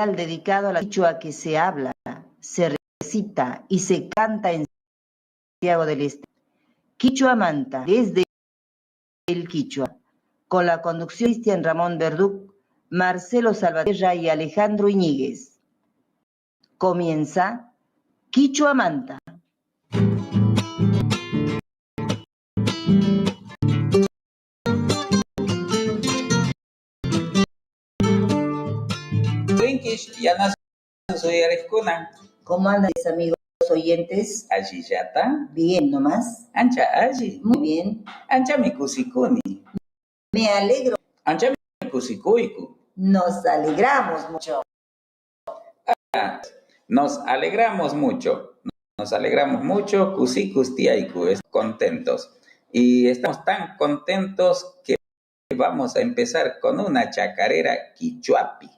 dedicado a la quichua que se habla, se recita y se canta en Santiago del Este. Quichua Manta, desde el Quichua, con la conducción de Cristian Ramón Verduc, Marcelo Salvatierra y Alejandro Iñiguez. Comienza Quichua Manta. ¿Cómo andan, amigos oyentes? Allí ya está. Bien, nomás. Ancha allí. Muy bien. Ancha mi kusikuni. Me alegro. Ancha mi kusikuiku. Nos alegramos mucho. Nos alegramos mucho. Nos alegramos mucho. Kusikus tiaiku. Contentos. Y estamos tan contentos que vamos a empezar con una chacarera quichuapi.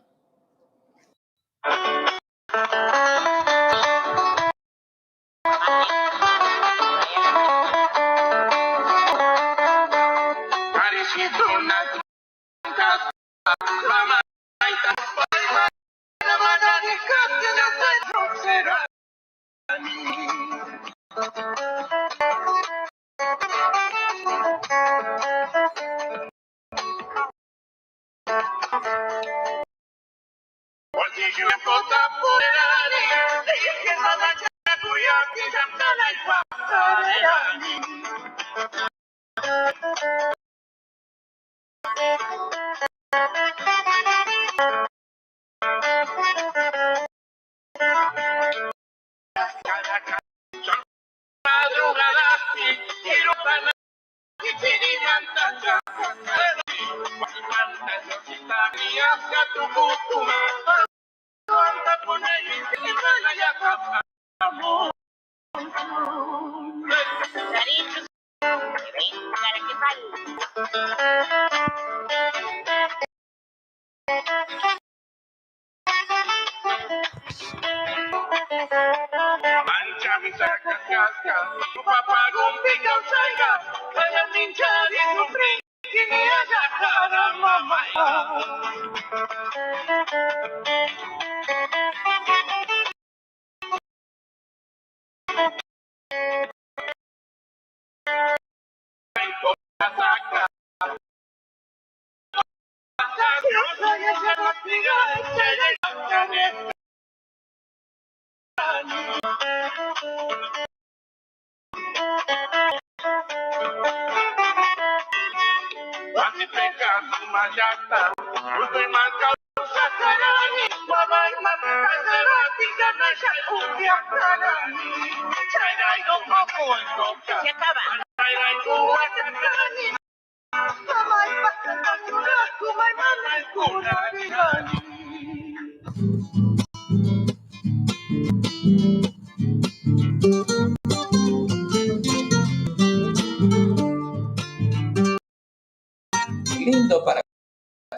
Lindo para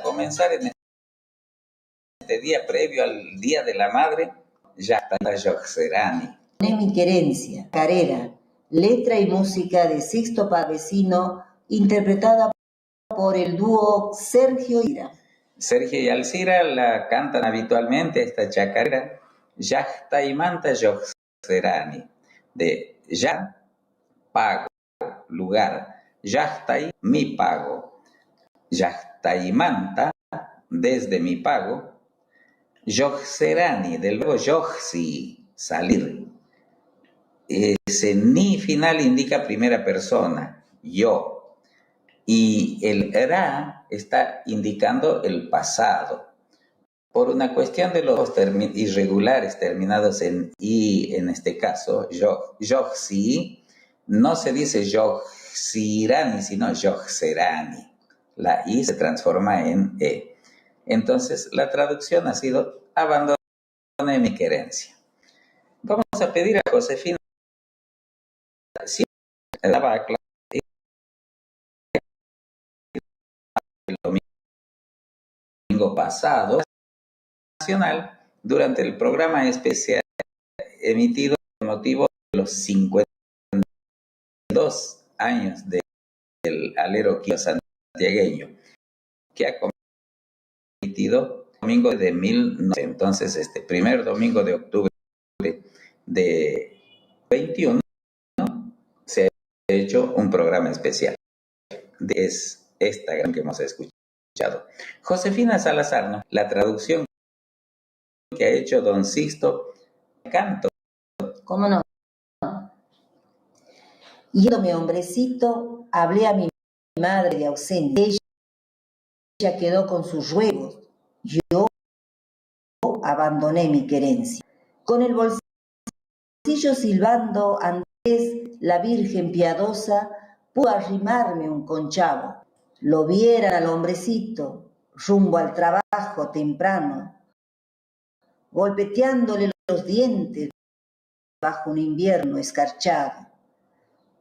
comenzar en este día previo al Día de la Madre. Ya está la Yoxerani. Mi querencia, carera, letra y música de Sixto Pavesino, interpretada por el dúo Sergio y Alcira. Sergio y Alcira la cantan habitualmente esta chacarera. Yachta y Manta Yoxerani. De ya, pago, lugar. Yachta y mi pago. Yachta y Manta, desde mi pago. Yoxerani, del verbo yoxi, salir. Ese ni final indica primera persona, yo. Y el ra está indicando el pasado. Por una cuestión de los irregulares terminados en i, en este caso, yoxi, no se dice yoxirani, sino yoxerani. La i se transforma en e. Entonces, la traducción ha sido abandone mi querencia. Vamos a pedir a Josefina si daba a clase el domingo pasado nacional durante el programa especial emitido con motivo de los 52 años del alero santiagueño, que ha cometido domingo de 1900. Entonces, este primer domingo de octubre de 21 se ha hecho un programa especial. Es esta gran que hemos escuchado. Josefina Salazar, ¿no? La traducción que ha hecho don Sixto, canto. ¿Cómo no? Yéndome hombrecito, hablé a mi madre de ausente. Ella quedó con sus ruegos. Yo abandoné mi querencia. Con el bolsillo silbando, Andrés, la Virgen piadosa, pudo arrimarme un conchavo. Lo vieran al hombrecito, rumbo al trabajo temprano, golpeteándole los dientes bajo un invierno escarchado.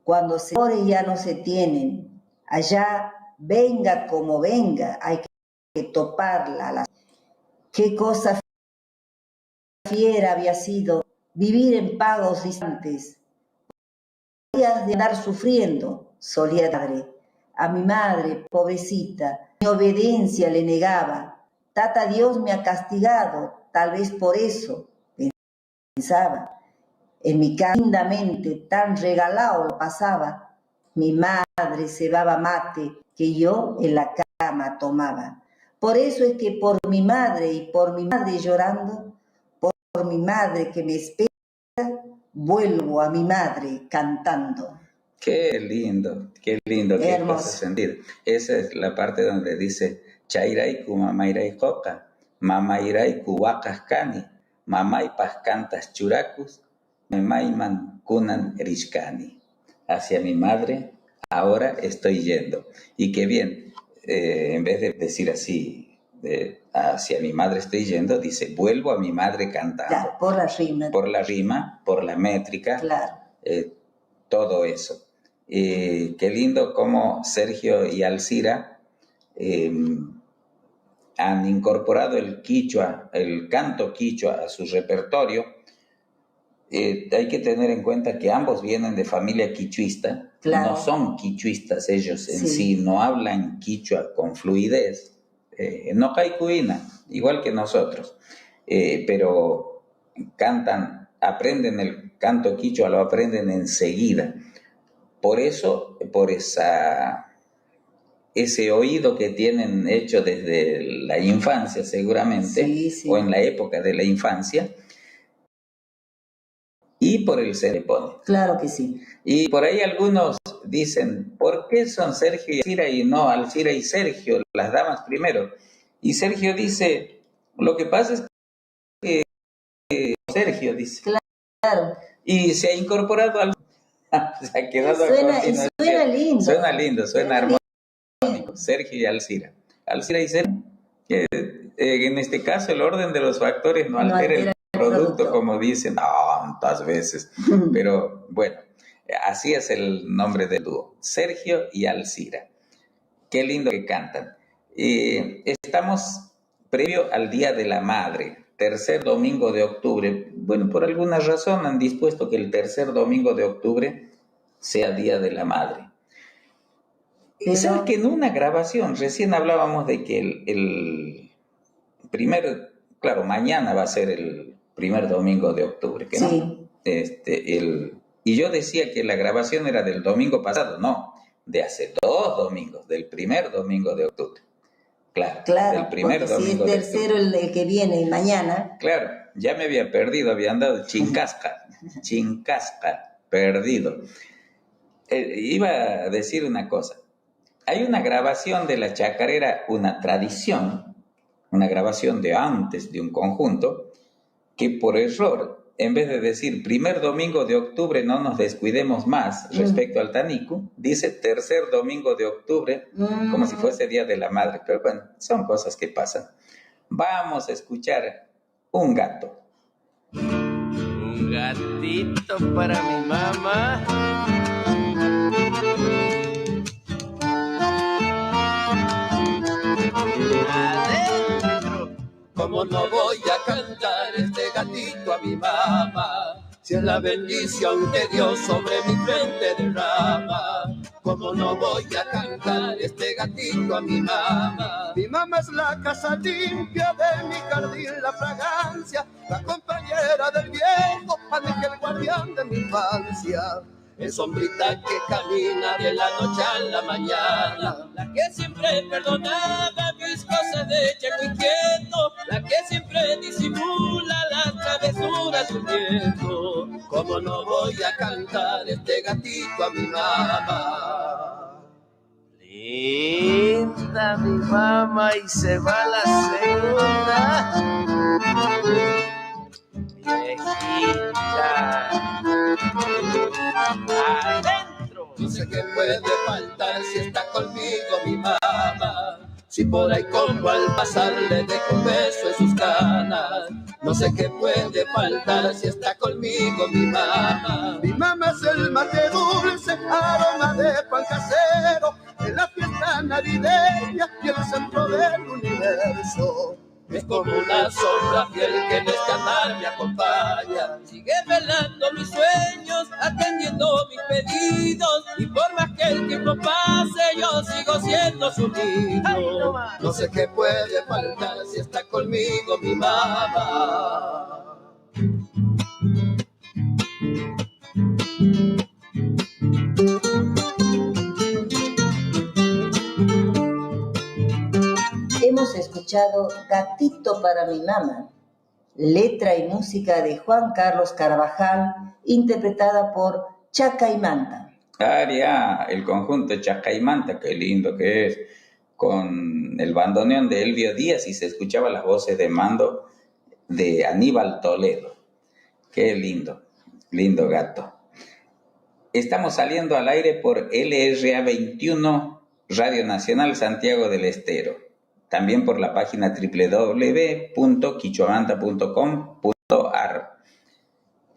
Cuando señores ya no se tienen, allá venga como venga, hay que toparla. Qué cosa fiera había sido vivir en pagos distantes. Días de andar sufriendo, solía madre. A mi madre, pobrecita, mi obediencia le negaba. Tata Dios me ha castigado, tal vez por eso, pensaba. En mi casa lindamente tan regalado lo pasaba. Mi madre cebaba mate que yo en la cama tomaba. Por eso es que por mi madre y por mi madre llorando, por mi madre que me espera, vuelvo a mi madre cantando. Qué lindo, qué cosa sentir. Esa es la parte donde dice, chairaiku mamairai joca, mamairaiku wakascani, mamaipas cantas churacus, memaiman kunan rishkani. Hacia mi madre ahora estoy yendo. Y qué bien, en vez de decir así, hacia mi madre estoy yendo, dice, vuelvo a mi madre cantando. Claro, por la rima. Por la rima, por la métrica, claro. todo eso. Qué lindo cómo Sergio y Alcira han incorporado el quichua, el canto quichua a su repertorio. Hay que tener en cuenta que ambos vienen de familia quichuista, claro. No son quichuistas ellos en sí, no hablan quichua con fluidez, no caikuina, igual que nosotros, pero cantan, aprenden el canto quichua, lo aprenden enseguida. Por eso, por ese oído que tienen hecho desde la infancia seguramente, o en la época de la infancia, y por el se le pone. Claro que sí. Y por ahí algunos dicen, ¿por qué son Sergio y Alcira y no Alcira y Sergio, las damas primero? Y Sergio dice, lo que pasa es que Sergio dice. Claro. Y se ha incorporado al... se ha quedado suena lindo. Suena lindo, suena armónico. Sergio y Alcira. Alcira y Sergio, que en este caso el orden de los factores no altera el producto, como dicen tantas veces. Pero bueno, así es el nombre del dúo. Sergio y Alcira. Qué lindo que cantan. Estamos previo al Día de la Madre, tercer domingo de octubre. Bueno, por alguna razón han dispuesto que el tercer domingo de octubre sea Día de la Madre. Pero... ¿sabes que en una grabación, recién hablábamos de que el primer, claro, mañana va a ser el primer domingo de octubre, ¿qué no? Y yo decía que la grabación era del domingo pasado, no, de hace 2 domingos, del primer domingo de octubre. Claro, del primer domingo si es tercero el que viene mañana. Claro, ya me había perdido, había andado chincasca, perdido. Iba a decir una cosa. Hay una grabación de la chacarera, una tradición, una grabación de antes de un conjunto, que por error, en vez de decir primer domingo de octubre no nos descuidemos más respecto al Tanicu, dice tercer domingo de octubre, como si fuese Día de la Madre. Pero bueno, son cosas que pasan. Vamos a escuchar Un gato. Un gatito para mi mamá. Adentro. ¿Cómo no voy a cantar este gatito a mi mamá? Si es la bendición que Dios sobre mi frente derrama. ¿Cómo no voy a cantar este gatito a mi mamá? Mi mamá es la casa limpia de mi jardín, la fragancia, la compañera del viejo, el guardián de mi infancia. Es sombrita que camina de la noche a la mañana, la que siempre perdonaba mis cosas de chico inquieto, la que siempre disimula las travesuras durmiendo. ¿Cómo no voy a cantar este gatito a mi mamá? Linda mi mamá y se va la segunda. Viejita. Adentro. No sé qué puede faltar si está conmigo mi mamá. Si por ahí como al pasar le dejo un beso en sus canas. No sé qué puede faltar si está conmigo mi mamá. Mi mamá es el mate dulce, aroma de pan casero, en la fiesta navideña y el centro del universo. Es como una sombra fiel que en este andar me acompaña. Sigue velando mis sueños, atendiendo mis pedidos. Y por más que el tiempo pase, yo sigo siendo su niño. No sé qué puede faltar si está conmigo mi mamá. Hemos escuchado Gatito para mi mamá, letra y música de Juan Carlos Carvajal, interpretada por Chacaimanta. Aria, el conjunto Chacaimanta, qué lindo que es, con el bandoneón de Elvio Díaz y se escuchaban las voces de mando de Aníbal Toledo. Qué lindo, lindo gato. Estamos saliendo al aire por LRA 21, Radio Nacional Santiago del Estero. También por la página www.quichuamanta.com.ar,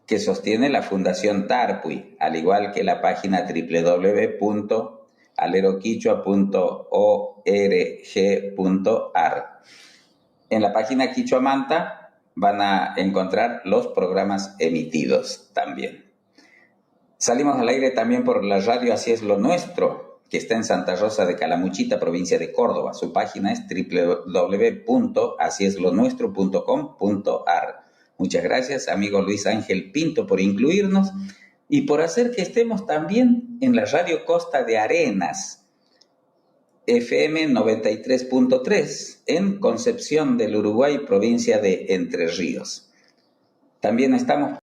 que sostiene la Fundación Tarpui, al igual que la página www.aleroquichua.org.ar. En la página Quichuamanta van a encontrar los programas emitidos también. Salimos al aire también por la radio Así es lo Nuestro, que está en Santa Rosa de Calamuchita, provincia de Córdoba. Su página es www.asieslonuestro.com.ar. Muchas gracias, amigo Luis Ángel Pinto, por incluirnos y por hacer que estemos también en la radio Costa de Arenas, FM 93.3, en Concepción del Uruguay, provincia de Entre Ríos. También estamos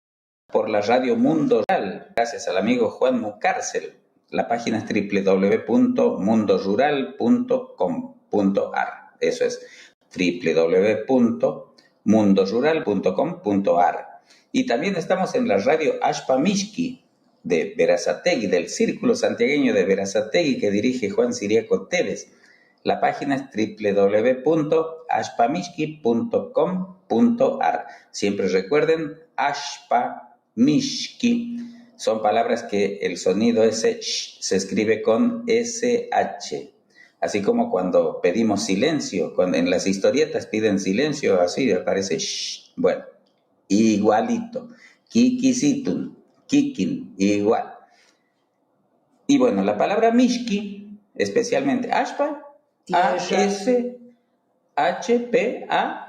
por la radio Mundo Rural, gracias al amigo Juan Mucárcel. La página es www.mundorural.com.ar. Eso es www.mundorural.com.ar. Y también estamos en la radio Ashpa Mishki de Berazategui, del Círculo Santiagueño de Berazategui, que dirige Juan Siriaco Tevez. La página es www.ashpamishki.com.ar. Siempre recuerden, Ashpa Mishki. Son palabras que el sonido ese sh se escribe con SH. Así como cuando pedimos silencio, cuando en las historietas piden silencio, así aparece sh. Bueno, igualito. Kikisitun, kikin, igual. Y bueno, la palabra mishki, especialmente ashpa, A-S-H-P-A,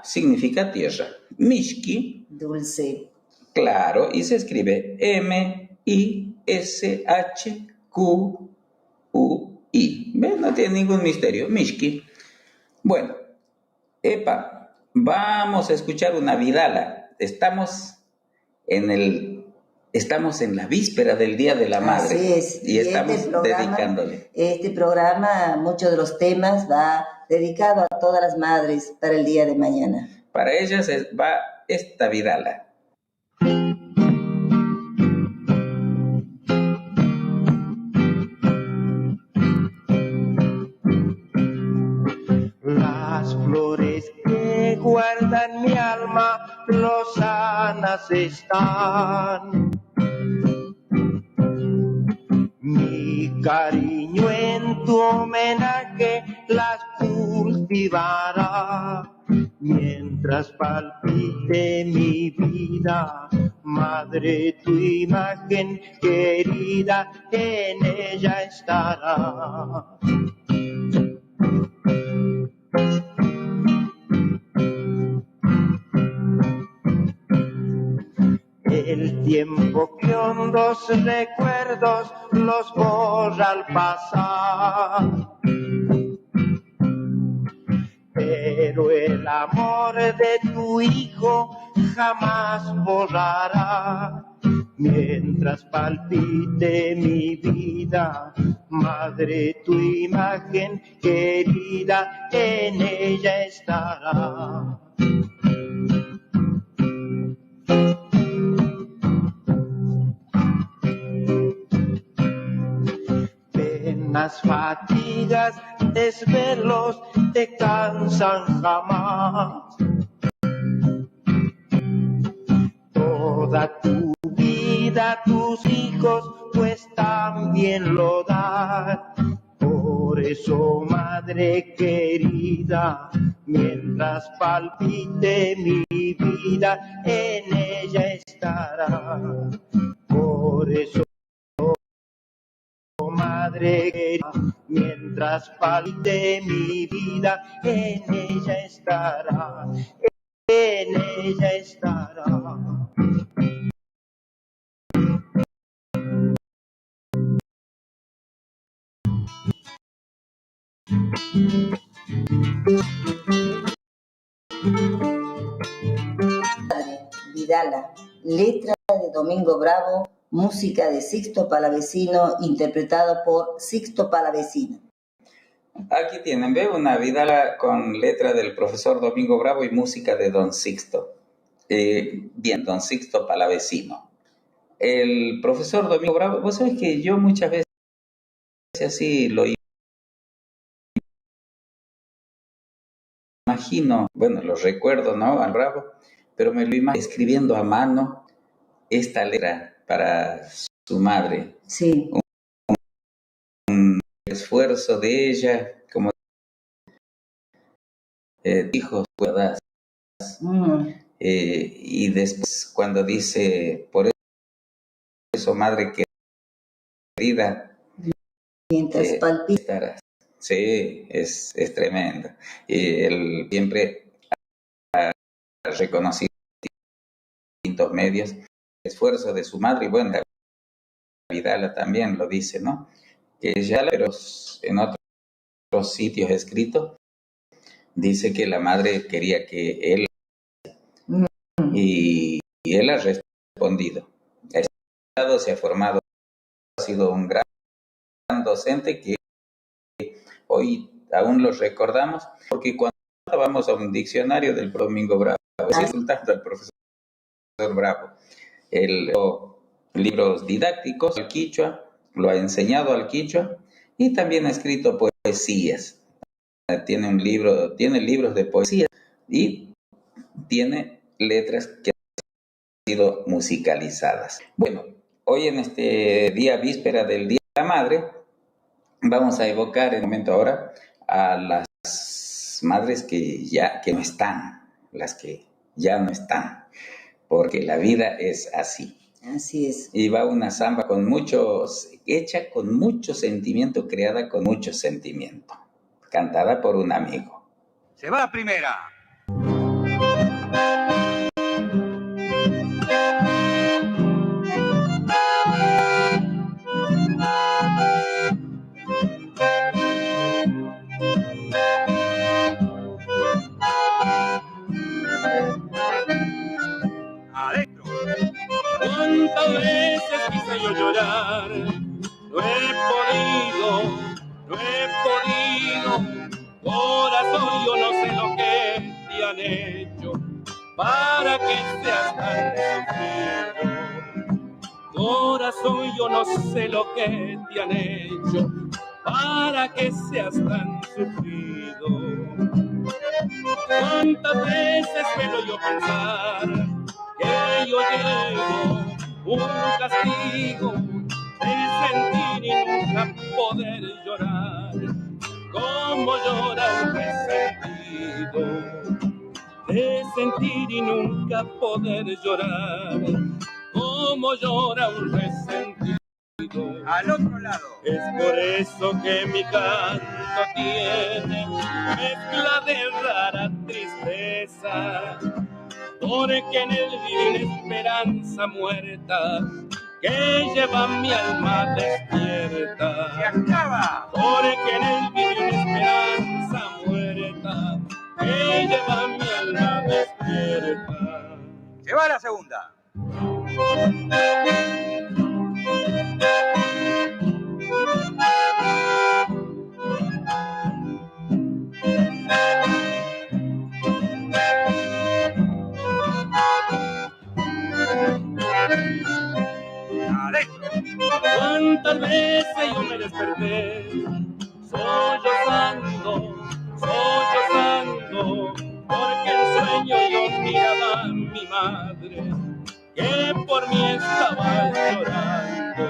significa tierra. Mishki, Dulce. Claro, y se escribe M-I-S-H-Q-U-I. ¿Ves? No tiene ningún misterio. Mishki. Bueno, vamos a escuchar una vidala. Estamos en la víspera del Día de la Madre. Así es. Y estamos dedicándole. Este programa, muchos de los temas va dedicado a todas las madres para el día de mañana. Para ellas va esta vidala. Las flores que guardan mi alma, lozanas están. Mi cariño en tu homenaje las cultivará. Mientras mientras palpite mi vida. Madre, tu imagen querida en ella estará. El tiempo que hondos recuerdos los borra al pasar, pero el amor de tu hijo jamás borrará. Mientras palpite mi vida, madre, tu imagen querida en ella estará. Penas, fatigas, desvelos te cansan jamás. Toda tu vida, tus hijos, pues también lo dan. Por eso, madre querida, mientras palpite mi vida, en ella estará. Por eso, madre querida, mientras palpite mi vida, en ella estará. En ella estará. Vidala, letra de Domingo Bravo, música de Sixto Palavecino, interpretado por Sixto Palavecino. Aquí tienen, ¿ve? Una Vidala con letra del profesor Domingo Bravo y música de Don Sixto. Bien, Don Sixto Palavecino. El profesor Domingo Bravo, vos sabés que yo muchas veces así lo imagino, bueno, lo recuerdo, ¿no? Al Bravo, pero me lo imagino escribiendo a mano esta letra para su madre. Sí. Un esfuerzo de ella, como hijos, ¿verdad? Y después cuando dice, por eso, madre querida, mientras palpitarás. Sí, es tremendo. Y él siempre ha reconocido en distintos medios el esfuerzo de su madre, y bueno, Vidala también lo dice, ¿no? Que ella, pero en otros sitios escritos, dice que la madre quería que él, y él ha respondido. Ha estado, se ha formado, ha sido un gran docente que hoy aún los recordamos, porque cuando vamos a un diccionario del Domingo Bravo, insultando al profesor Bravo, libros didácticos al quichua, lo ha enseñado al quichua y también ha escrito poesías. Tiene libros de poesía y tiene letras que han sido musicalizadas. Bueno, hoy en este día víspera del Día de la Madre, vamos a evocar en un momento ahora a las madres que no están, las que ya no están, porque la vida es así. Así es. Y va una samba hecha con mucho sentimiento, creada con mucho sentimiento, cantada por un amigo. Se va la primera. Adentro. ¿Cuántas veces quise yo llorar? No he podido. Corazón, yo no sé lo que te han hecho para que seas tan sufrido. Corazón, yo no sé lo que te han hecho para que seas tan sufrido. ¿Cuántas veces puedo yo pensar que yo llevo un castigo de sentir y nunca poder llorar como llora un resentido? es sentir y nunca poder llorar, como llora un resentido. Al otro lado. Es por eso que mi canto tiene mezcla de rara tristeza, porque en él vive una esperanza muerta que lleva mi alma despierta. ¡Se acaba! Porque en él vive una esperanza muerta que lleva mi alma despierta. Se va la segunda. Cuántas veces yo me desperté sollozando, porque en sueño yo miraba a mi madre que por mí estaba llorando,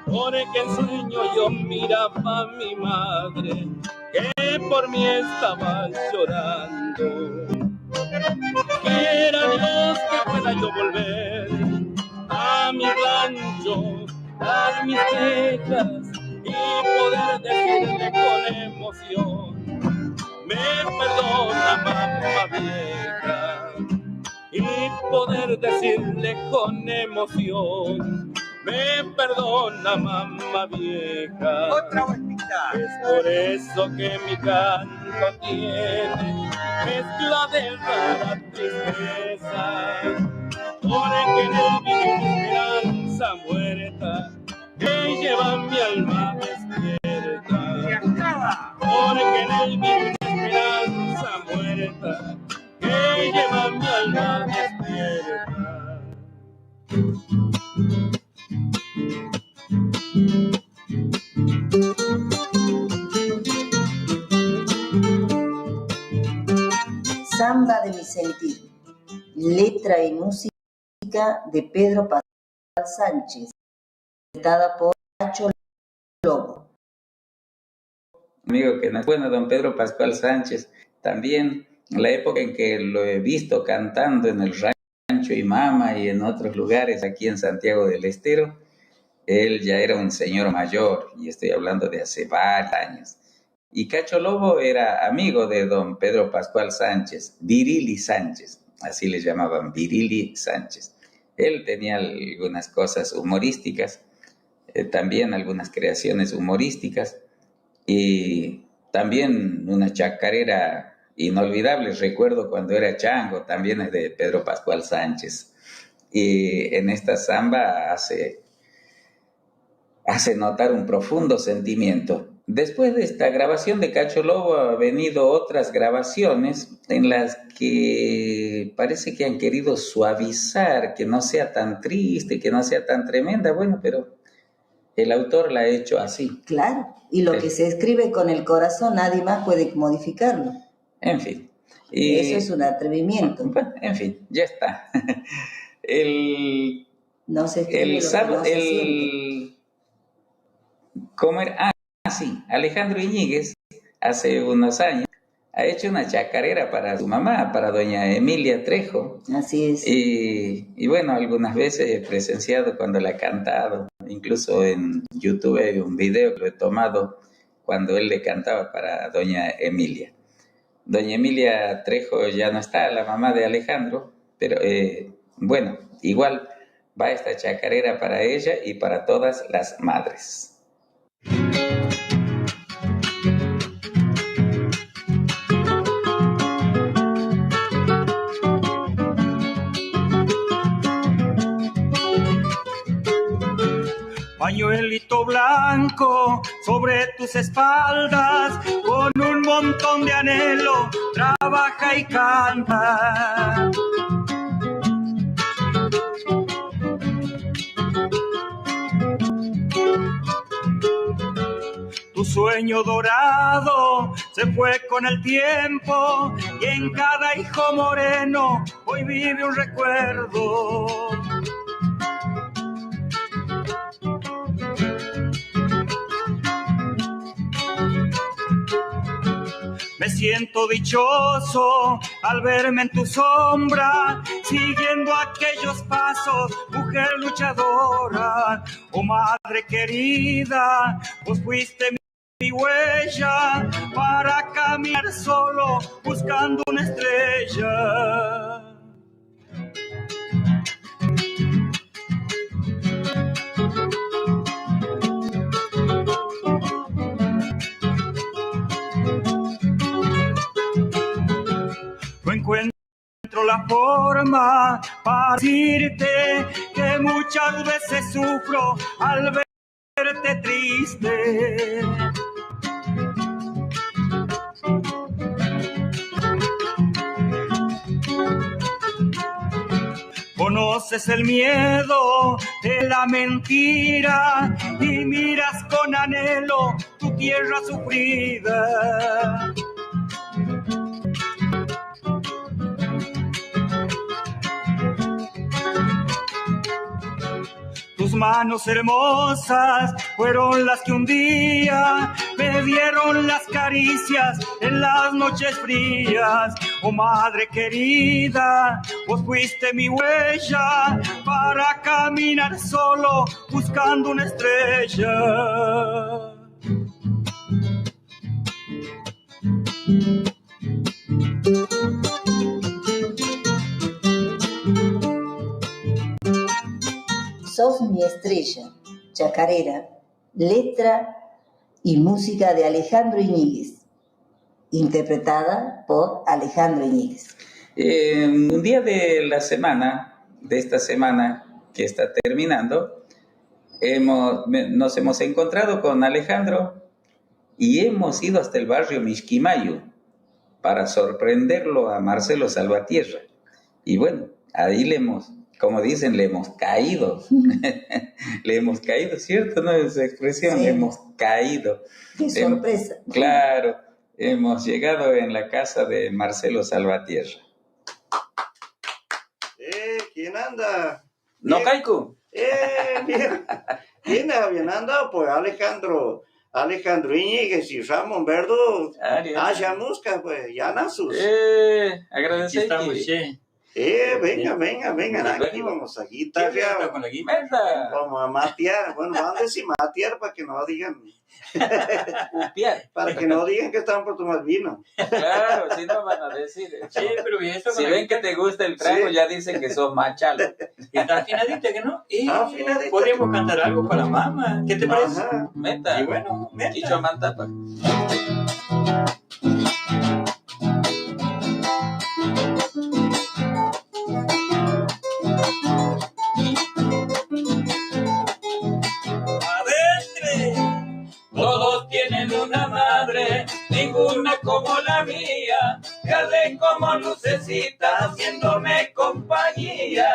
porque en sueño yo miraba a mi madre que por mí estaba llorando. Quiera Dios que pueda yo volver a mi rancho, dar mis quejas y poder decirle con emoción: me perdona, mamá vieja. Y poder decirle con emoción: me perdona, mamá vieja. Otra vueltita. Es por eso que mi canto tiene mezcla de rara tristeza, porque en él vive una esperanza muerta que lleva mi alma despierta. ¡Se acaba! Porque en él vive una esperanza muerta que lleva mi alma despierta. Samba de mi sentir, letra y música de Pedro Pascual Sánchez, interpretada por Cacho Lobo. Amigo que no es bueno, don Pedro Pascual Sánchez, también en la época en que lo he visto cantando en el Rancho Imama y en otros lugares aquí en Santiago del Estero, él ya era un señor mayor, y estoy hablando de hace varios años. Y Cacho Lobo era amigo de don Pedro Pascual Sánchez, Virili Sánchez, así le llamaban, Virili Sánchez. Él tenía algunas cosas humorísticas, también algunas creaciones humorísticas, y también una chacarera inolvidable. Recuerdo cuando era chango, también es de Pedro Pascual Sánchez. Y en esta samba hace notar un profundo sentimiento. Después de esta grabación de Cacho Lobo ha venido otras grabaciones en las que parece que han querido suavizar, que no sea tan triste, que no sea tan tremenda. Bueno, pero el autor la ha hecho así. Claro, y lo que se escribe con el corazón nadie más puede modificarlo. En fin. Eso es un atrevimiento. Bueno, en fin, ya está. No se escribe lo que no se siente. ¿Cómo era? Sí, Alejandro Iñiguez, hace unos años, ha hecho una chacarera para su mamá, para doña Emilia Trejo. Así es. Y bueno, algunas veces he presenciado cuando la ha cantado. Incluso en YouTube hay un video que lo he tomado cuando él le cantaba para doña Emilia. Doña Emilia Trejo ya no está, la mamá de Alejandro, pero bueno, igual va esta chacarera para ella y para todas las madres. Pañuelito blanco sobre tus espaldas, con un montón de anhelo, trabaja y canta. Tu sueño dorado se fue con el tiempo, y en cada hijo moreno hoy vive un recuerdo. Me siento dichoso al verme en tu sombra, siguiendo aquellos pasos, mujer luchadora. Oh madre querida, vos fuiste mi huella para caminar solo buscando una estrella. No encuentro la forma para decirte que muchas veces sufro al verte triste. Conoces el miedo de la mentira y miras con anhelo tu tierra sufrida. Tus manos hermosas fueron las que un día me dieron las caricias en las noches frías. Oh madre querida, vos fuiste mi huella para caminar solo buscando una estrella. Sos mi estrella, chacarera, letra y música de Alejandro Iñiguez, interpretada por Alejandro Iñiguez. Un día de la semana, de esta semana que está terminando, nos hemos encontrado con Alejandro y hemos ido hasta el barrio Mixquimayo para sorprenderlo a Marcelo Salvatierra. Y bueno, ahí le hemos, como dicen, le hemos caído. Le hemos caído, ¿cierto? ¿No? Esa expresión, sí. Le hemos caído. ¡Qué sorpresa! Claro, hemos llegado en la casa de Marcelo Salvatierra. ¿Quién anda? ¿No, Caico? ¿Quién anda? Pues Alejandro Iñiguez y Ramón Verdo. Allá Musca, pues, ya nasus. Agradecer. Estamos, che. Vengan aquí, vamos a guitarrear. Con la guitarra. Vamos a matear. Bueno, van a decir matear para que no digan. Para que no digan que están por tomar vino. Claro, si no van a decir. Sí, pero eso si ven que te gusta el trago, sí. Ya dicen que sos machalo. Está afinadita, ¿que no? Afinadita. Podríamos cantar algo para mamá. ¿Qué te parece? Ajá. Meta. Y bueno, meta. Chicho Mantapa. Todos tienen una madre, ninguna como la mía, que arde como lucecita haciéndome compañía.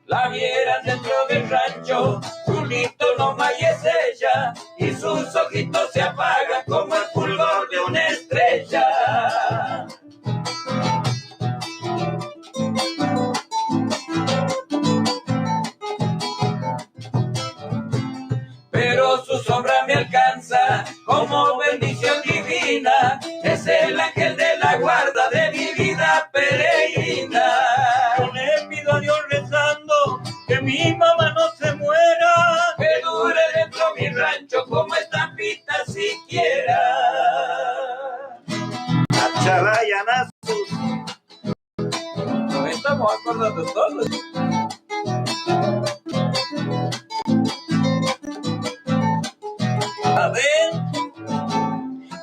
La vieran dentro del rancho, su rito nomás es ella, y sus ojitos se apagan como el fulgor de una estrella. Pero su sombra me alcanza como bendición divina, es el ángel de la guarda de mi vida peregrina. Yo le pido a Dios rezando que mi mamá no se muera, que dure dentro mi rancho como estampita siquiera. Achalaya nasus. Nos estamos acordando todos.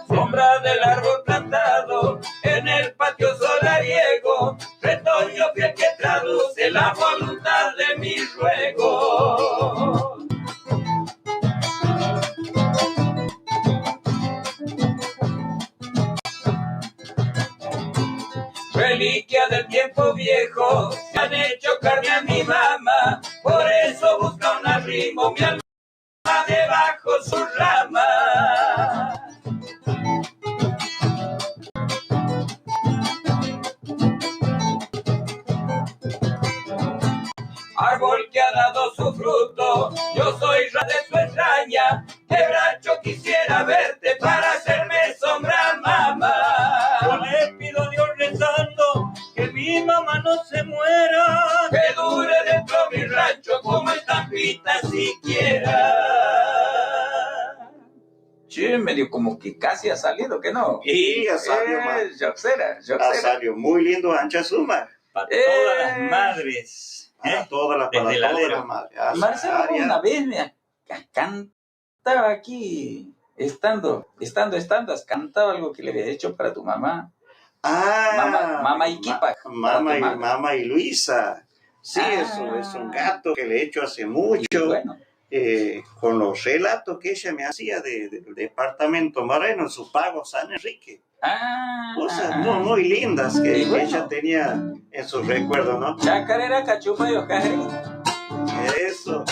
Sombra del árbol plantado en el patio solariego, retoño fiel que traduce la voluntad de mi ruego. Reliquia del tiempo viejo, se han hecho carne a mi mamá, por eso busca un arrimo mi alma debajo su rama. Árbol Yo soy de su extraña, quebracho quisiera verte para hacerme sombra, mamá. Yo le pido a Dios rezando que mi mamá no se muera, Que dure dentro mi rancho como estampita siquiera. Che, medio como que casi ha salido, ¿que no? Y ya salió, man. Yoxera. Salió muy lindo, Ancha Suma. para todas las madres. Para todas las Desde la todas las madres. Marcelo una vez me cantaba aquí, estando, has cantado algo que le había hecho para tu mamá. Mamá y Kipa. Mamá y Luisa. Sí, eso es un gato que le he hecho hace mucho. Y bueno. Con los relatos que ella me hacía del departamento Moreno, su pago San Enrique. Cosas muy, muy lindas que ella tenía en sus recuerdos, ¿no? Chacarera, cachupa y ojari. Eso.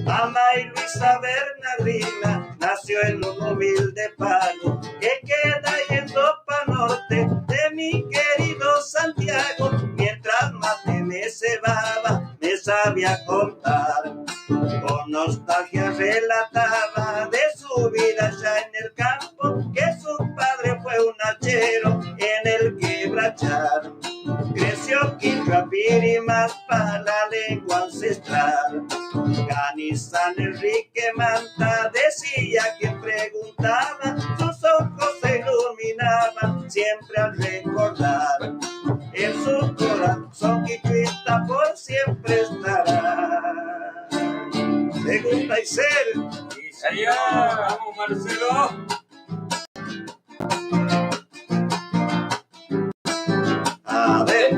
Mamá y Luisa Bernardina nació en un humilde pago que queda yendo para norte de mi querido Santiago. Mientras mate me cebaba, me sabía contar. Con nostalgia relataba de su vida ya en el campo, que su padre fue un hachero en el quebrachar. Creció Quintrapiri más para la lengua ancestral. Gani San Enrique Manta decía que preguntaba, sus ojos se iluminaban siempre al recordar. En su corazón quichuista por siempre estará. Segunda y ser. Y allá, vamos Marcelo. A ver,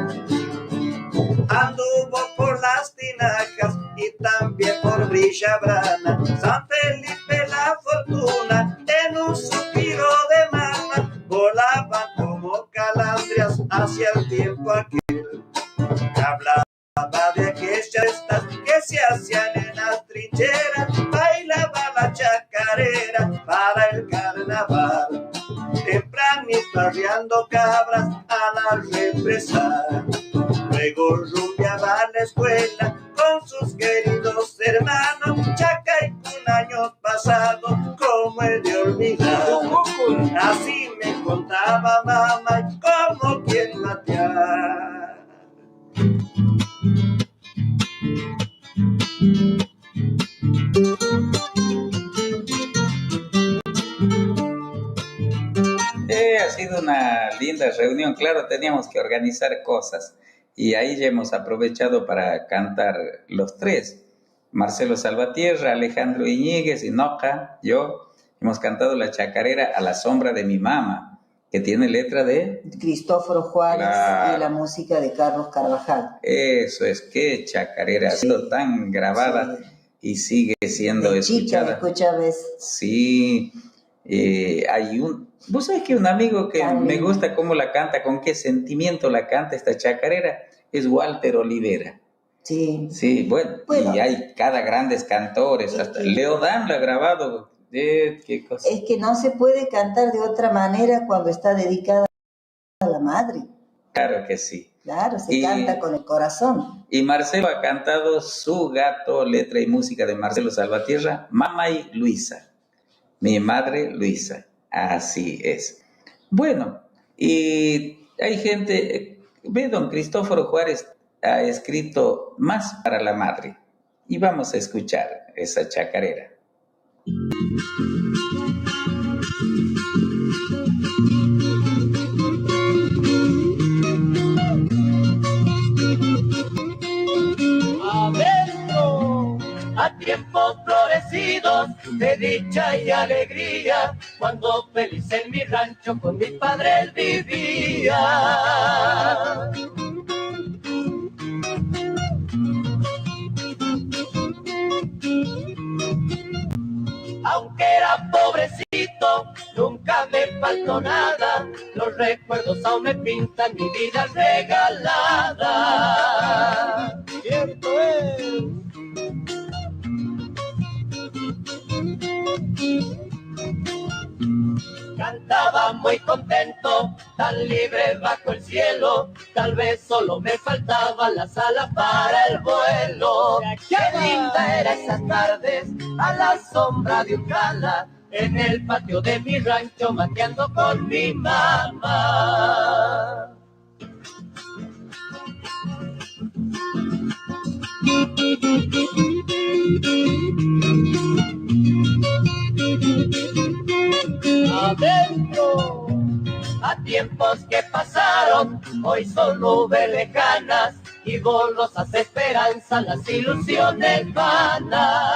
anduvo por las tinajas y también por Villabrana, San Felipe la Fortuna, en un suspiro de mama, volaban como calandrias hacia el tiempo aquel. Hablaba de aquellas fiestas que se hacían en las trincheras, bailaba la chacarera para el carnaval. Tempranito arriando cabras a la represa, luego rumbeaba a la escuela con sus queridos hermanos. Chacay con años pasados como el de olvidar. Así me contaba mamá como quien matear. Ha sido una linda reunión, claro, teníamos que organizar cosas y ahí ya hemos aprovechado para cantar los tres. Marcelo Salvatierra, Alejandro Iñiguez y Noca, yo, hemos cantado la chacarera A la sombra de mi mamá, que tiene letra de Cristóforo Juárez, claro, y la música de Carlos Carvajal. Eso es, qué chacarera, ha sido tan grabada y sigue siendo de escuchada. Chica, escuchaba eso. Sí, hay vos sabés que un amigo que me gusta cómo la canta, con qué sentimiento la canta esta chacarera, es Walter Olivera. Sí. Sí, bueno, y hay cada grandes cantores, hasta Leodán la ha grabado. ¿Qué cosa? Es que no se puede cantar de otra manera cuando está dedicada a la madre. Claro que sí. Claro, se canta con el corazón. Y Marcelo ha cantado Su gato, letra y música de Marcelo Salvatierra, Mamá y Luisa, mi madre Luisa. Así es. Bueno, y hay gente, ve, don Cristóforo Juárez ha escrito Más para la madre. Y vamos a escuchar esa chacarera. Adentro, a tiempos florecidos de dicha y alegría, cuando feliz en mi rancho con mis padres vivía. Aunque era pobrecito, nunca me faltó nada. Los recuerdos aún me pintan mi vida regalada. Cierto es. Cantaba muy contento tan libre bajo el cielo, tal vez solo me faltaba la sala para el vuelo. Qué linda era esas tardes a la sombra de un cala, en el patio de mi rancho mateando con mi mamá. Adentro, a tiempos que pasaron, hoy son nubes lejanas y borrosas esperanzas, las ilusiones vanas.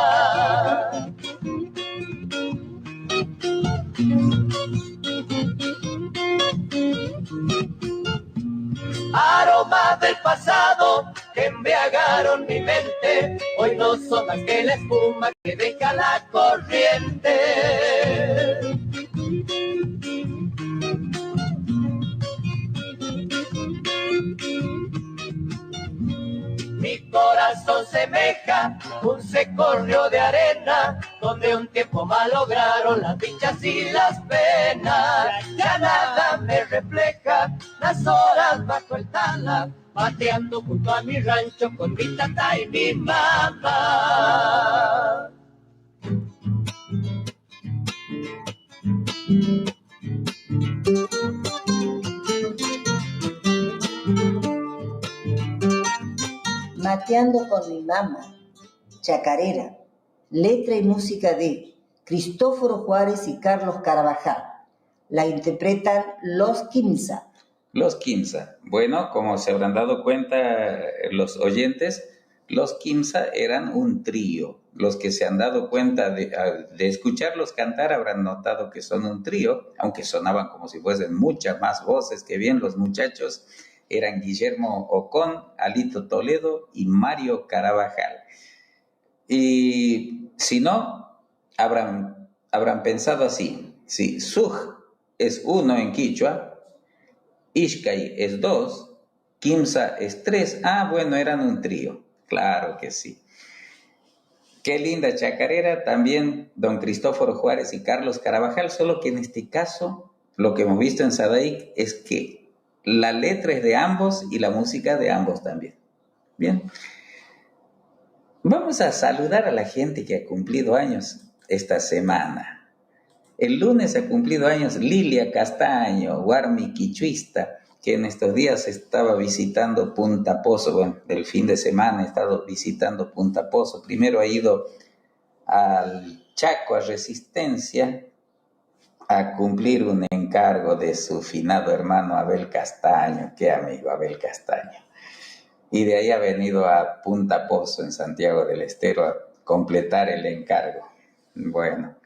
Aromas del pasado que embriagaron mi mente, hoy no son más que la espuma que deja la corriente. Mi corazón semeja un seco río de arena, donde un tiempo malograron las dichas y las penas. Ya nada me refleja las horas bajo el tala, pateando junto a mi rancho con mi tata y mi mamá. Mateando con mi mamá, chacarera, letra y música de Cristóforo Juárez y Carlos Carabajal. La interpretan Los Quimsa. Los Quimsa. Bueno, como se habrán dado cuenta los oyentes, los Quimsa eran un trío. Los que se han dado cuenta de escucharlos cantar habrán notado que son un trío, aunque sonaban como si fuesen muchas más voces que bien los muchachos. Eran Guillermo Ocón, Alito Toledo y Mario Carabajal. Y si no, habrán pensado así. Si Suj es 1 en quichua, Ixcay es 2, Quimsa es 3. Ah, bueno, eran un trío. Claro que sí. Qué linda chacarera también don Cristóforo Juárez y Carlos Carabajal, solo que en este caso lo que hemos visto en Sadaic es que la letra es de ambos y la música de ambos también. Bien. Vamos a saludar a la gente que ha cumplido años esta semana. El lunes ha cumplido años Lilia Castaño, Guarmi quichuista, que en estos días estaba visitando Punta Pozo. Bueno, el fin de semana ha estado visitando Punta Pozo. Primero ha ido al Chaco, a Resistencia, a cumplir un encargo de su finado hermano Abel Castaño. Qué amigo Abel Castaño. Y de ahí ha venido a Punta Pozo, en Santiago del Estero, a completar el encargo. Bueno,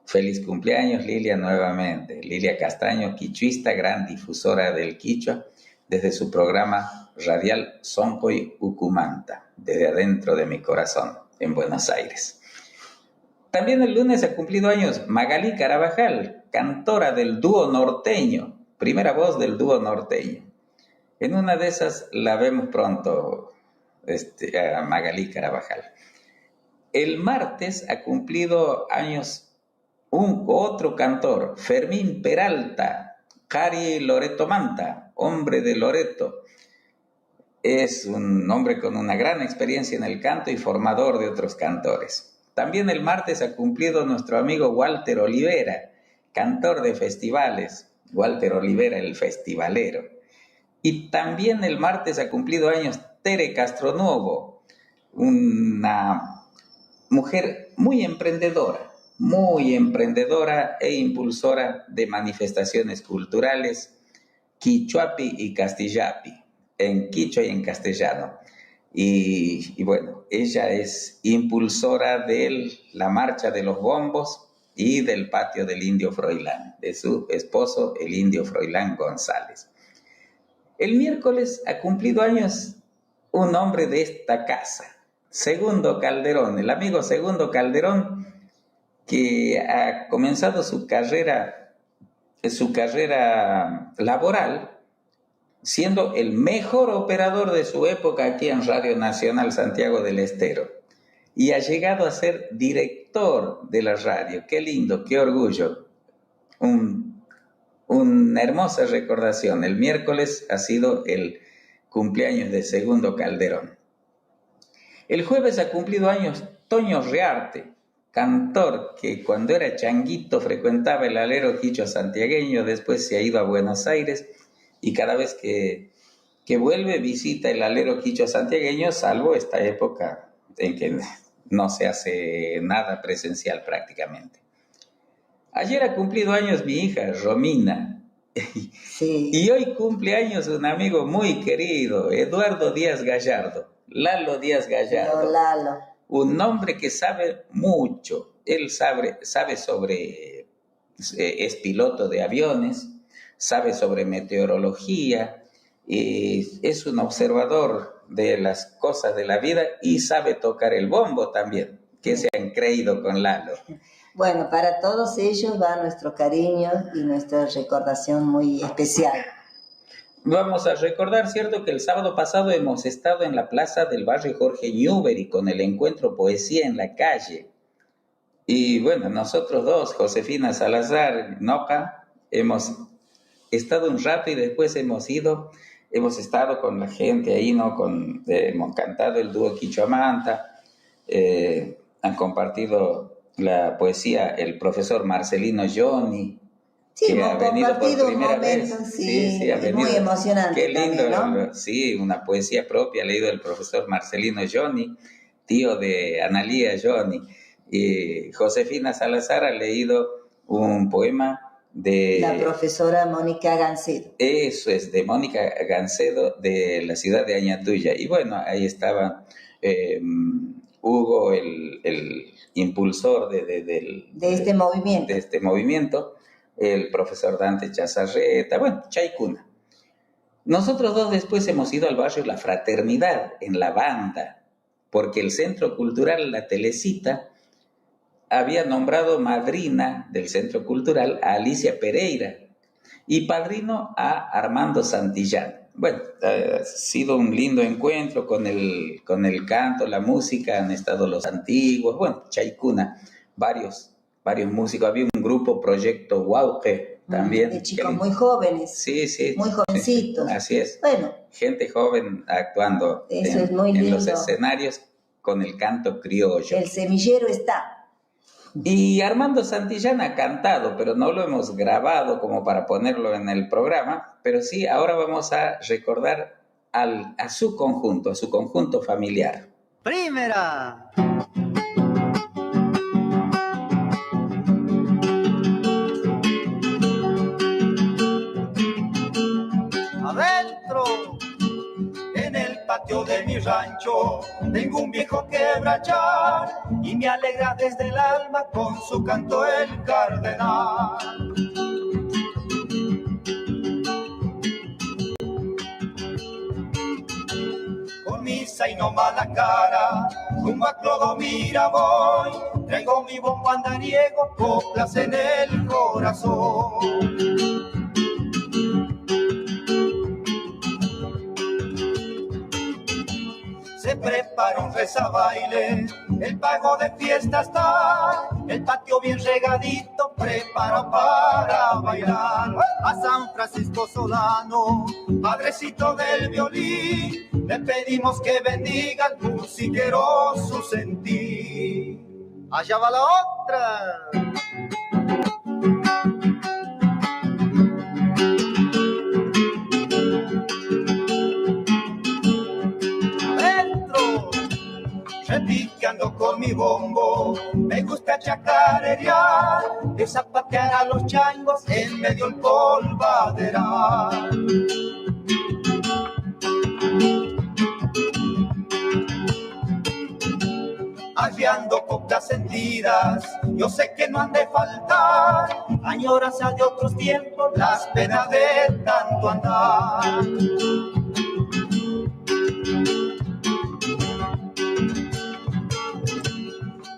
feliz cumpleaños Lilia nuevamente. Lilia Castaño, quichuista, gran difusora del quichua, desde su programa radial Soncoy Ucumanta, desde adentro de mi corazón, en Buenos Aires. También el lunes ha cumplido años Magalí Carabajal, cantora del dúo norteño, primera voz del dúo norteño. En una de esas la vemos pronto, a Magalí Carabajal. El martes ha cumplido años otro cantor, Fermín Peralta, Cari Loreto Manta, hombre de Loreto. Es un hombre con una gran experiencia en el canto y formador de otros cantores. También el martes ha cumplido nuestro amigo Walter Olivera, cantor de festivales, Walter Olivera el festivalero. Y también el martes ha cumplido años Tere Castronuovo, una mujer muy emprendedora e impulsora de manifestaciones culturales, quichuapi y castillapi, en quichua y en castellano. Y bueno, ella es impulsora de la Marcha de los Bombos y del Patio del Indio Froilán, de su esposo, el Indio Froilán González. El miércoles ha cumplido años un hombre de esta casa, Segundo Calderón, el amigo Segundo Calderón, que ha comenzado su carrera laboral siendo el mejor operador de su época aquí en Radio Nacional Santiago del Estero. Y ha llegado a ser director de la radio. Qué lindo, qué orgullo. Un una hermosa recordación. El miércoles ha sido el cumpleaños de Segundo Calderón. El jueves ha cumplido años Toño Rearte, cantor que cuando era changuito frecuentaba el alero quichua santiagueño, después se ha ido a Buenos Aires y cada vez que vuelve visita el alero quichua santiagueño, salvo esta época en que no se hace nada presencial prácticamente. Ayer ha cumplido años mi hija, Romina. Sí. Y hoy cumple años un amigo muy querido, Eduardo Díaz Gallardo, Lalo Díaz Gallardo. Lalo. Un hombre que sabe mucho. Él sabe sobre, es piloto de aviones, sabe sobre meteorología, es un observador de las cosas de la vida y sabe tocar el bombo también. ¿Qué se han creído con Lalo? Bueno, para todos ellos va nuestro cariño y nuestra recordación muy especial. Vamos a recordar, ¿cierto?, que el sábado pasado hemos estado en la plaza del barrio Jorge Newbery con el encuentro Poesía en la Calle. Y bueno, nosotros dos, Josefina Salazar, Noca, hemos estado un rato y después hemos estado con la gente ahí, ¿no? Hemos cantado el dúo Quichuamanta, han compartido la poesía el profesor Marcelino Johnny, sí, que ha venido por primera vez. Sí, ha venido. Muy emocionante. Qué lindo, también, ¿no? Sí, una poesía propia, ha leído el profesor Marcelino Johnny, tío de Analía Johnny. Y Josefina Salazar ha leído un poema de... La profesora Mónica Gancedo. Eso es, de Mónica Gancedo, de la ciudad de Añatuya. Y bueno, ahí estaba Hugo, el impulsor de este movimiento. De este movimiento, el profesor Dante Chazarreta, bueno, Chaicuna. Nosotros dos después hemos ido al barrio La Fraternidad, en la banda, porque el Centro Cultural La Telecita había nombrado madrina del Centro Cultural a Alicia Pereira y padrino a Armando Santillán. Bueno, ha sido un lindo encuentro con el canto, la música, han estado los antiguos, bueno, Chaicuna, varios músicos. Había un grupo, Proyecto Huauque, también. De chicos muy jóvenes. Sí. Muy jovencitos. Sí, así es. Bueno. Gente joven actuando en los escenarios con el canto criollo. El semillero está. Y Armando Santillán ha cantado, pero no lo hemos grabado como para ponerlo en el programa, pero sí, ahora vamos a recordar a su conjunto familiar. Primera. Adentro, en el patio de mi rancho, tengo un viejo quebrachar y me alegra desde el alma con su canto el cardenal. Con misa y no mala cara, rumbo a Clodomira voy, traigo mi bombo andariego, coplas en el corazón. Se prepara un rezabaile, el pago de fiesta está, el patio bien regadito, prepara para bailar. A San Francisco Solano, padrecito del violín, le pedimos que bendiga al musiquero su sentir. Allá va la otra. Repicando con mi bombo, me gusta chacarerear, de zapatear a los changos en medio del polvaderal. Arriando coplas sentidas, yo sé que no han de faltar, añoranza de otros tiempos, las penas de tanto andar.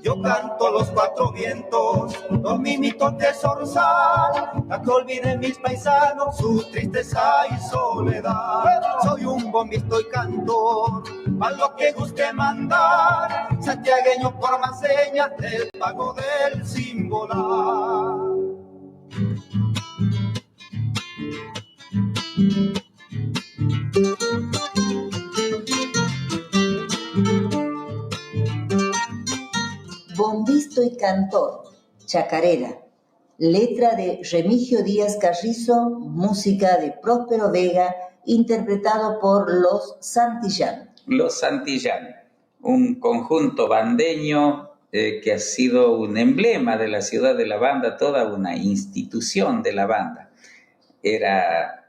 Yo canto los cuatro vientos, los mimitos de zorzal, a que olviden mis paisanos su tristeza y soledad. Soy un bombista y cantor, a lo que guste mandar, santiagueño por más señas del pago del símbolo. cantor, Chacarera, letra de Remigio Díaz Carrizo, música de Próspero Vega, interpretado por Los Santillán. Los Santillán, un conjunto bandeño que ha sido un emblema de la ciudad de la banda, toda una institución de la banda. Era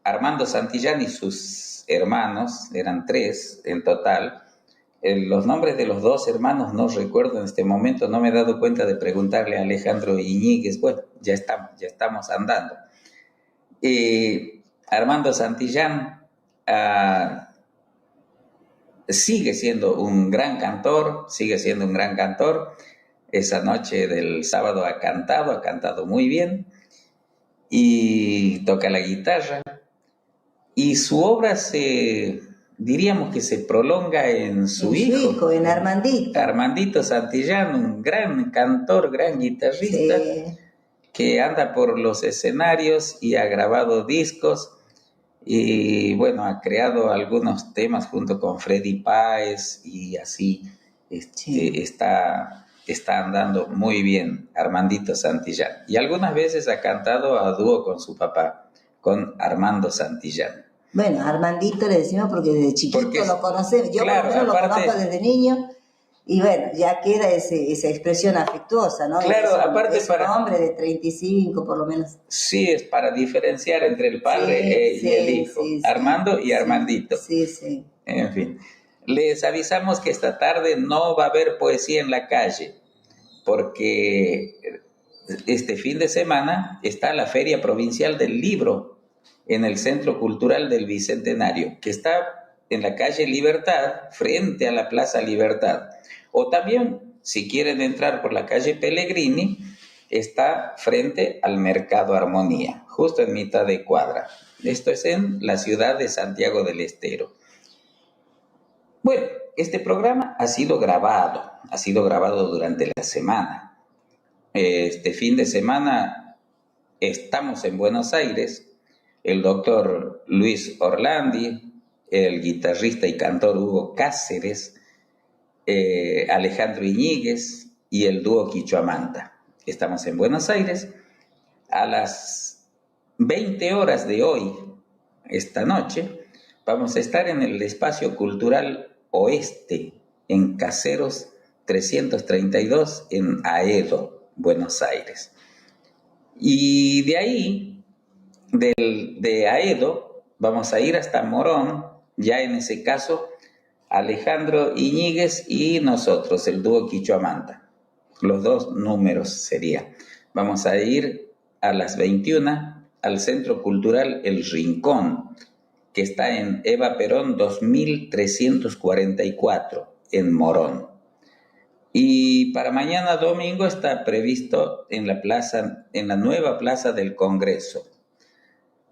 Armando Santillán y sus hermanos, eran 3 en total. Los nombres de los 2 hermanos no recuerdo en este momento, no me he dado cuenta de preguntarle a Alejandro Iñiguez. Bueno, ya estamos andando. Armando Santillán sigue siendo un gran cantor. Esa noche del sábado ha cantado muy bien y toca la guitarra. Y su obra diríamos que se prolonga en su hijo, en Armandito. Armandito Santillán, un gran cantor, gran guitarrista, que anda por los escenarios y ha grabado discos. Y bueno, ha creado algunos temas junto con Freddy Páez y así está andando muy bien Armandito Santillán. Y algunas veces ha cantado a dúo con su papá, con Armando Santillán. Bueno, Armandito le decimos porque desde chiquito lo conocemos. Yo claro, por lo menos lo conozco desde niño. Y bueno, ya queda esa expresión afectuosa, ¿no? Claro, aparte es un hombre de 35, por lo menos. Sí, es para diferenciar entre el padre y el hijo. Armando y Armandito. Sí. En fin. Les avisamos que esta tarde no va a haber poesía en la calle, porque este fin de semana está la Feria Provincial del Libro en el Centro Cultural del Bicentenario, que está en la calle Libertad, frente a la Plaza Libertad. O también, si quieren entrar por la calle Pellegrini, está frente al Mercado Armonía, justo en mitad de cuadra. Esto es en la ciudad de Santiago del Estero. Bueno, este programa ha sido grabado durante la semana. Este fin de semana estamos en Buenos Aires. El doctor Luis Orlandi, el guitarrista y cantor Hugo Cáceres, Alejandro Iñiguez y el dúo Quichuamanta. Estamos en Buenos Aires. A las 20 horas de hoy, esta noche, vamos a estar en el Espacio Cultural Oeste, en Caseros 332, en Aedo, Buenos Aires. Y de ahí, de Aedo, vamos a ir hasta Morón, ya en ese caso, Alejandro Iñiguez y nosotros, el dúo Quichuamanta. Los 2 números sería. Vamos a ir a las 21 al Centro Cultural El Rincón, que está en Eva Perón 2344, en Morón. Y para mañana domingo está previsto en la nueva Plaza del Congreso.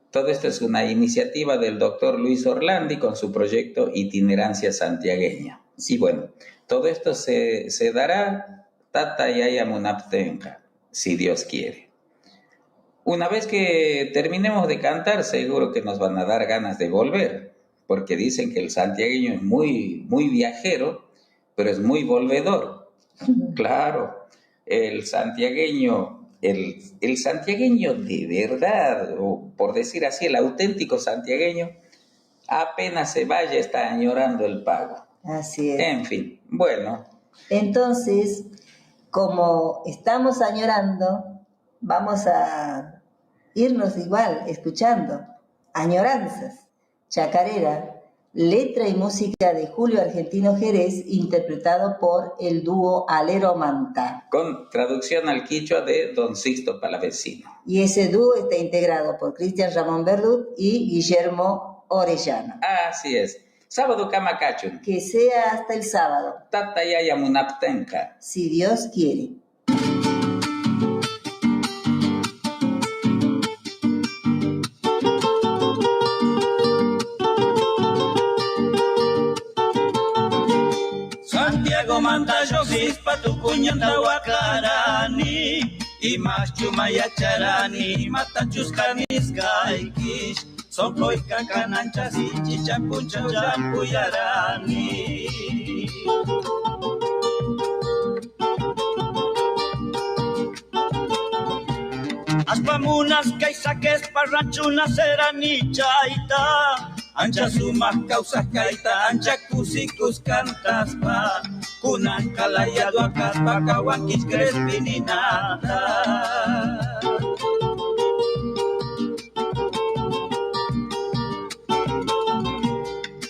Todo esto es una iniciativa del doctor Luis Orlandi con su proyecto Itinerancia Santiagueña. Y bueno, todo esto se dará Tata Yaya Munaptenka, si Dios quiere. Una vez que terminemos de cantar, seguro que nos van a dar ganas de volver, porque dicen que el santiagueño es muy, muy viajero, pero es muy volvedor. Claro, el santiagueño de verdad, o por decir así, el auténtico santiagueño, apenas se vaya está añorando el pago. Así es. En fin, bueno. Entonces, como estamos añorando, vamos a irnos igual, escuchando Añoranzas, Chacarera, letra y música de Julio Argentino Jerez, interpretado por el dúo Alero Manta. Con traducción al quichua de Don Sixto Palavecino. Y ese dúo está integrado por Cristian Ramón Verdut y Guillermo Orellana. Así es. Sábado Camacachun. Que sea hasta el sábado. Tata Yaya Munaptenka. Si Dios quiere. Santiago Mantayo Gispa Tucuñanta Huacarani y Machumaya Charani Matachuscanis Gaikish Socoica Cananchas y Chichapuncha Champuyarani. chamunas kaisaques parranchunas serani chaita. Ancha sumas causas caita, ancha cusikus cantas pa. Kunan kalaya duacas pa kawankis crespininata.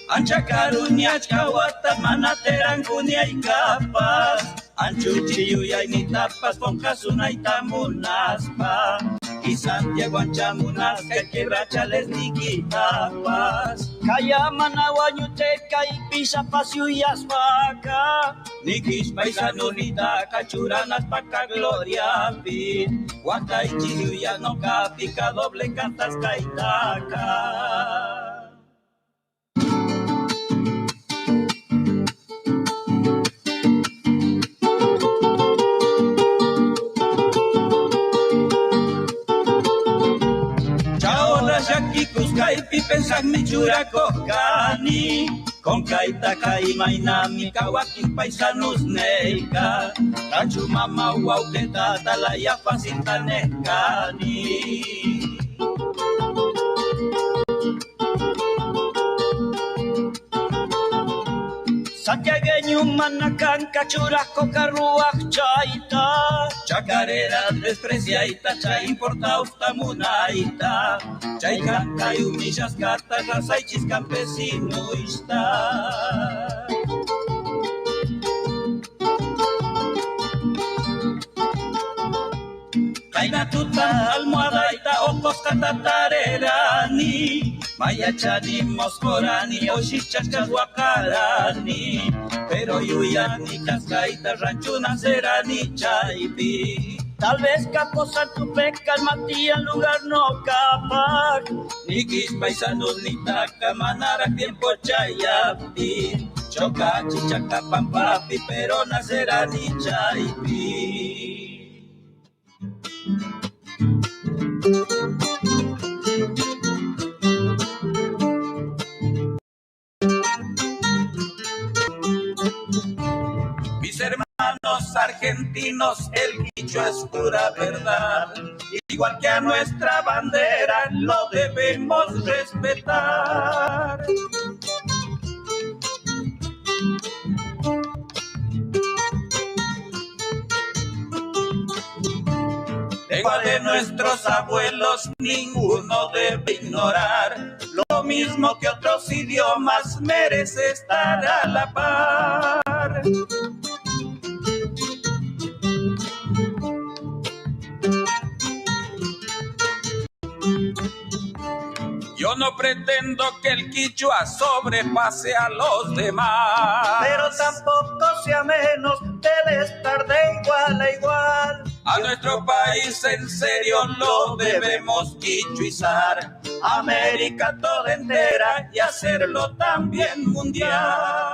Ancha karunia chkawata manateran kunia y capas. Anchu chiyuyay ni tapas con casunayta munaspa. Y Santiago anchamunas que quebrachales ni quitapas. Kaya manawañuteca y pisa pasiuyas vaca. Ni quis paisanunita cachuranas paca gloria pit. Guanta y chiyuya no capica doble cantas caitaca. Yakikus kaipi pensak mi churakokani con kaita kaimainami kawakin paisanus neika ranchu mama wauteta talaya fasintanekani. Santiagueño manacan cachurasco carruaj chaita. Chacarera despreciaita, cha importa ustamunaita. Chay canca y humillas cartas, rasaichis campesinuista. Kaina tuta almohadaita ojos catatarerani. Mayachani moscorani oshichachas wakarani. Pero yuyani cascaita ranchuna serani chaipi. Tal vez caposa tu peca el Matías lugar no capac. Ni quis paisanos ni taca manara tiempo chayapi. Choca chichaca pampapi pero nacerá ni chaipi. Mis hermanos argentinos, el quichua es pura verdad. Igual que a nuestra bandera, lo debemos respetar. Lengua de nuestros abuelos, ninguno debe ignorar. Lo mismo que otros idiomas, merece estar a la par. Yo no pretendo que el quichua sobrepase a los demás, pero tampoco sea menos, debe estar de igual a igual. A nuestro país en serio lo debemos quichuizar, América toda entera y hacerlo también mundial.